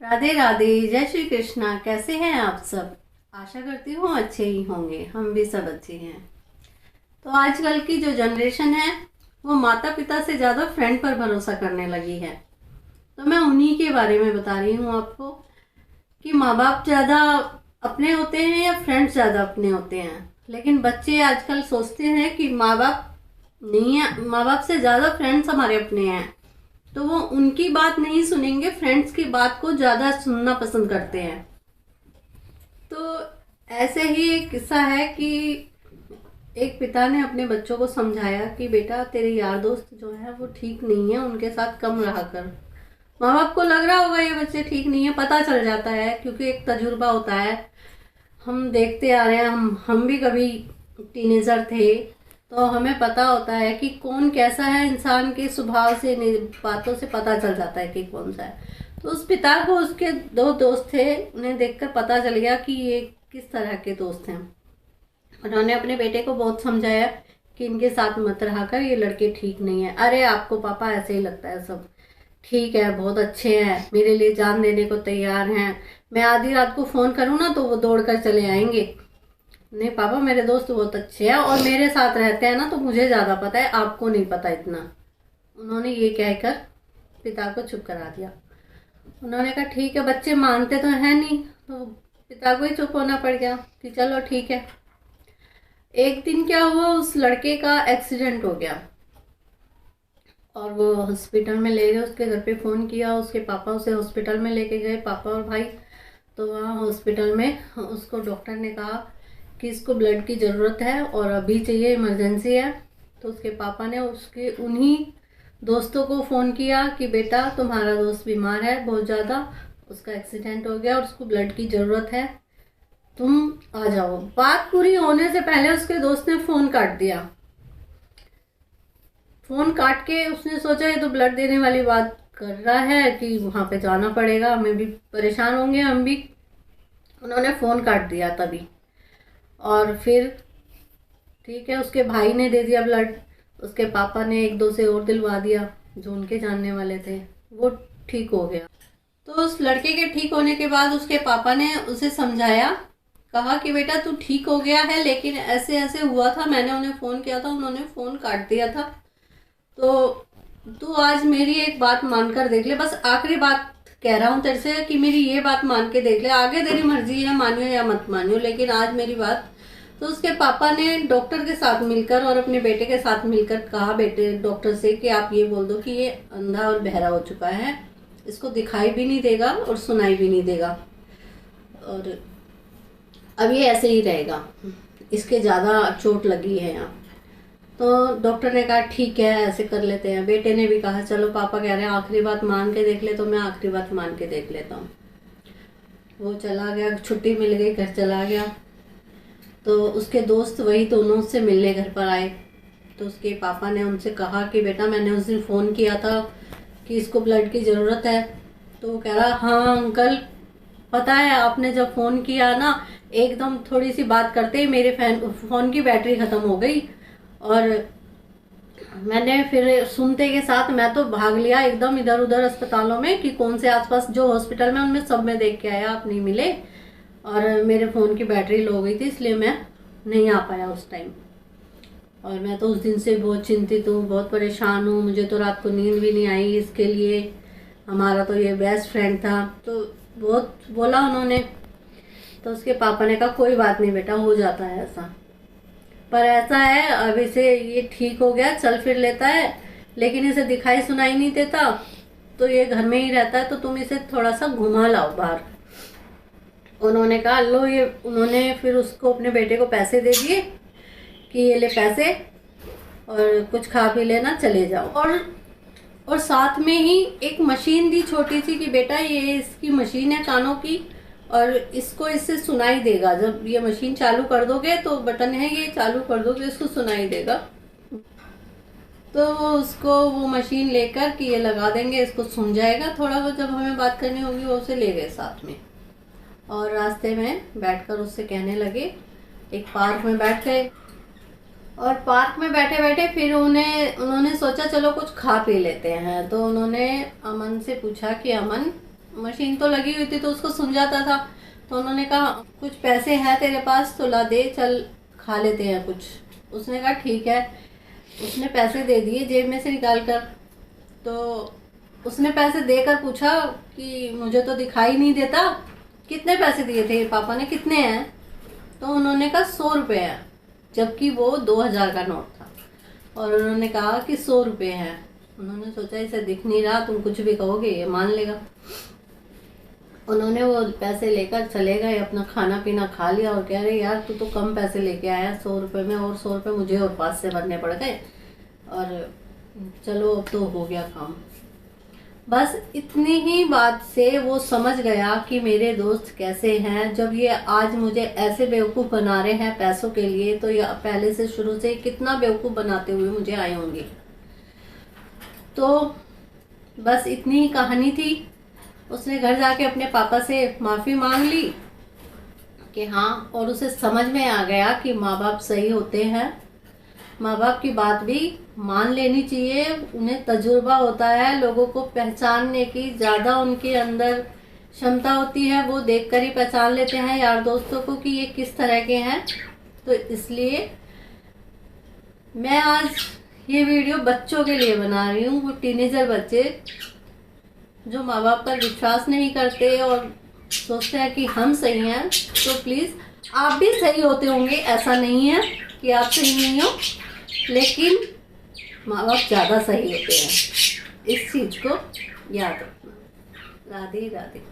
राधे राधे, जय श्री कृष्णा। कैसे हैं आप सब? आशा करती हूँ अच्छे ही होंगे। हम भी सब अच्छे हैं। तो आजकल की जो जनरेशन है वो माता पिता से ज़्यादा फ्रेंड पर भरोसा करने लगी है। तो मैं उन्हीं के बारे में बता रही हूँ आपको कि माँ बाप ज़्यादा अपने होते हैं या फ्रेंड्स ज़्यादा अपने होते हैं। लेकिन बच्चे आजकल सोचते हैं कि माँ बाप नहीं है, माँ बाप से ज़्यादा फ्रेंड्स हमारे अपने हैं, तो वो उनकी बात नहीं सुनेंगे, फ्रेंड्स की बात को ज़्यादा सुनना पसंद करते हैं। तो ऐसे ही एक किस्सा है कि एक पिता ने अपने बच्चों को समझाया कि बेटा तेरे यार दोस्त जो है वो ठीक नहीं है, उनके साथ कम रहा कर। माँ बाप को लग रहा होगा ये बच्चे ठीक नहीं है, पता चल जाता है क्योंकि एक तजुर्बा होता है। हम देखते आ रहे हैं, हम भी कभी टीनेजर थे तो हमें पता होता है कि कौन कैसा है। इंसान के स्वभाव से, बातों से पता चल जाता है कि कौन सा है। तो उस पिता को उसके दो दोस्त थे, उन्हें देखकर पता चल गया कि ये किस तरह के दोस्त हैं। उन्होंने अपने बेटे को बहुत समझाया कि इनके साथ मत रहा कर, ये लड़के ठीक नहीं है। अरे आपको पापा ऐसे ही लगता है, सब ठीक है, बहुत अच्छे हैं, मेरे लिए जान देने को तैयार हैं। मैं आधी रात को फ़ोन करूँ ना तो वो दौड़ कर चले आएंगे। नहीं पापा, मेरे दोस्त बहुत अच्छे हैं और मेरे साथ रहते हैं ना, तो मुझे ज़्यादा पता है, आपको नहीं पता इतना। उन्होंने ये कहकर पिता को चुप करा दिया। उन्होंने कहा ठीक है, बच्चे मानते तो हैं नहीं, तो पिता को ही चुप होना पड़ गया कि चलो ठीक है। एक दिन क्या हुआ, उस लड़के का एक्सीडेंट हो गया और वो हॉस्पिटल में ले गए। उसके घर पे फ़ोन किया, उसके पापा उसे हॉस्पिटल में लेके गए, पापा और भाई। तो वहाँ हॉस्पिटल में उसको डॉक्टर ने कहा कि इसको ब्लड की ज़रूरत है और अभी चाहिए, इमरजेंसी है। तो उसके पापा ने उसके उन्हीं दोस्तों को फ़ोन किया कि बेटा तुम्हारा दोस्त बीमार है बहुत ज़्यादा, उसका एक्सीडेंट हो गया और उसको ब्लड की ज़रूरत है, तुम आ जाओ। बात पूरी होने से पहले उसके दोस्त ने फ़ोन काट दिया। फ़ोन काट के उसने सोचा ये तो ब्लड देने वाली बात कर रहा है कि वहाँ पे जाना पड़ेगा, हमें भी परेशान होंगे हम भी। उन्होंने फ़ोन काट दिया तभी। और फिर ठीक है, उसके भाई ने दे दिया ब्लड, उसके पापा ने एक दो से और दिलवा दिया जो उनके जानने वाले थे, वो ठीक हो गया। तो उस लड़के के ठीक होने के बाद उसके पापा ने उसे समझाया, कहा कि बेटा तू ठीक हो गया है, लेकिन ऐसे ऐसे हुआ था, मैंने उन्हें फ़ोन किया था, उन्होंने फ़ोन काट दिया था। तो तू आज मेरी एक बात मानकर देख ले, बस आखिरी बात कह रहा हूँ तेरे से कि मेरी ये बात मान के देख ले, आगे तेरी मर्जी है, मानियो या मत मानियो, लेकिन आज मेरी बात। तो उसके पापा ने डॉक्टर के साथ मिलकर और अपने बेटे के साथ मिलकर कहा बेटे डॉक्टर से कि आप ये बोल दो कि ये अंधा और बहरा हो चुका है, इसको दिखाई भी नहीं देगा और सुनाई भी नहीं देगा, और अब ये ऐसे ही रहेगा, इसके ज़्यादा चोट लगी है यहाँ। तो डॉक्टर ने कहा ठीक है, ऐसे कर लेते हैं। बेटे ने भी कहा चलो पापा कह रहे हैं आखिरी बात मान के देख ले, तो मैं आखिरी बात मान के देख लेता हूँ। वो चला गया, छुट्टी मिल गई, घर चला गया। तो उसके दोस्त वही दोनों से मिलने घर पर आए। तो उसके पापा ने उनसे कहा कि बेटा मैंने उस दिन फ़ोन किया था कि इसको ब्लड की ज़रूरत है। तो वो कह रहा हाँ अंकल, पता है आपने जब फ़ोन किया ना, एकदम थोड़ी सी बात करते ही मेरे फ़ोन की बैटरी ख़त्म हो गई और मैंने फिर सुनते के साथ मैं तो भाग लिया एकदम इधर उधर अस्पतालों में कि कौन से आसपास जो हॉस्पिटल में, उनमें सब में देख के आया, आप नहीं मिले और मेरे फ़ोन की बैटरी लो गई थी, इसलिए मैं नहीं आ पाया उस टाइम। और मैं तो उस दिन से बहुत चिंतित हूँ, बहुत परेशान हूँ, मुझे तो रात को नींद भी नहीं आई इसके लिए, हमारा तो ये बेस्ट फ्रेंड था। तो बहुत बोला उन्होंने। तो उसके पापा ने कहा कोई बात नहीं बेटा, हो जाता है ऐसा, पर ऐसा है अब इसे, ये ठीक हो गया, चल फिर लेता है, लेकिन इसे दिखाई सुनाई नहीं देता, तो ये घर में ही रहता है, तो तुम इसे थोड़ा सा घुमा लाओ बाहर। उन्होंने कहा लो, ये उन्होंने फिर उसको, अपने बेटे को पैसे दे दिए कि ये ले पैसे और कुछ खा पी लेना, चले जाओ। और साथ में ही एक मशीन दी छोटी सी कि बेटा ये इसकी मशीन है कानों की, और इसको इससे सुनाई देगा, जब ये मशीन चालू कर दोगे तो बटन है, ये चालू कर दोगे इसको सुनाई देगा। तो वो उसको वो मशीन लेकर कि ये लगा देंगे, इसको सुन जाएगा थोड़ा बहुत, जब हमें बात करनी होगी वो उसे ले गए साथ में। और रास्ते में बैठकर उससे कहने लगे, एक पार्क में बैठ गए और पार्क में बैठे बैठे फिर उन्होंने सोचा चलो कुछ खा पी लेते हैं। तो उन्होंने अमन से पूछा कि अमन, मशीन तो लगी हुई थी तो उसको सुन जाता था। तो उन्होंने कहा कुछ पैसे हैं तेरे पास तो ला दे, चल खा लेते हैं कुछ। उसने कहा ठीक है। उसने पैसे दे दिए जेब में से निकाल कर। तो उसने पैसे देकर पूछा कि मुझे तो दिखाई नहीं देता, कितने पैसे दिए थे पापा ने, कितने हैं? तो उन्होंने कहा 100 रुपये हैं, जबकि वो 2000 का नोट था। और उन्होंने कहा कि 100 रुपये हैं। उन्होंने सोचा इसे दिख नहीं रहा, तुम कुछ भी कहोगे ये मान लेगा। उन्होंने वो पैसे लेकर चले गए, अपना खाना पीना खा लिया और कह रहे यार तू तो कम पैसे लेके आया 100 रुपये में, और 100 रुपये मुझे और पास से भरने पड़ गए, और चलो अब तो हो गया काम। बस इतनी ही बात से वो समझ गया कि मेरे दोस्त कैसे हैं। जब ये आज मुझे ऐसे बेवकूफ़ बना रहे हैं पैसों के लिए, तो ये पहले से शुरू से कितना बेवकूफ़ बनाते हुए मुझे आए होंगे। तो बस इतनी ही कहानी थी। उसने घर जाके अपने पापा से माफ़ी मांग ली कि हाँ, और उसे समझ में आ गया कि माँ बाप सही होते हैं। माँ बाप की बात भी मान लेनी चाहिए, उन्हें तजुर्बा होता है, लोगों को पहचानने की ज़्यादा उनके अंदर क्षमता होती है, वो देखकर ही पहचान लेते हैं यार दोस्तों को कि ये किस तरह के हैं। तो इसलिए मैं आज ये वीडियो बच्चों के लिए बना रही हूँ, वो टीनेजर बच्चे जो माँ बाप पर विश्वास नहीं करते और सोचते हैं कि हम सही हैं। तो प्लीज़ आप भी सही होते होंगे, ऐसा नहीं है कि आप सही नहीं हो, लेकिन माँ बाप ज़्यादा सही होते हैं, इस चीज़ को याद रखना। राधे राधे।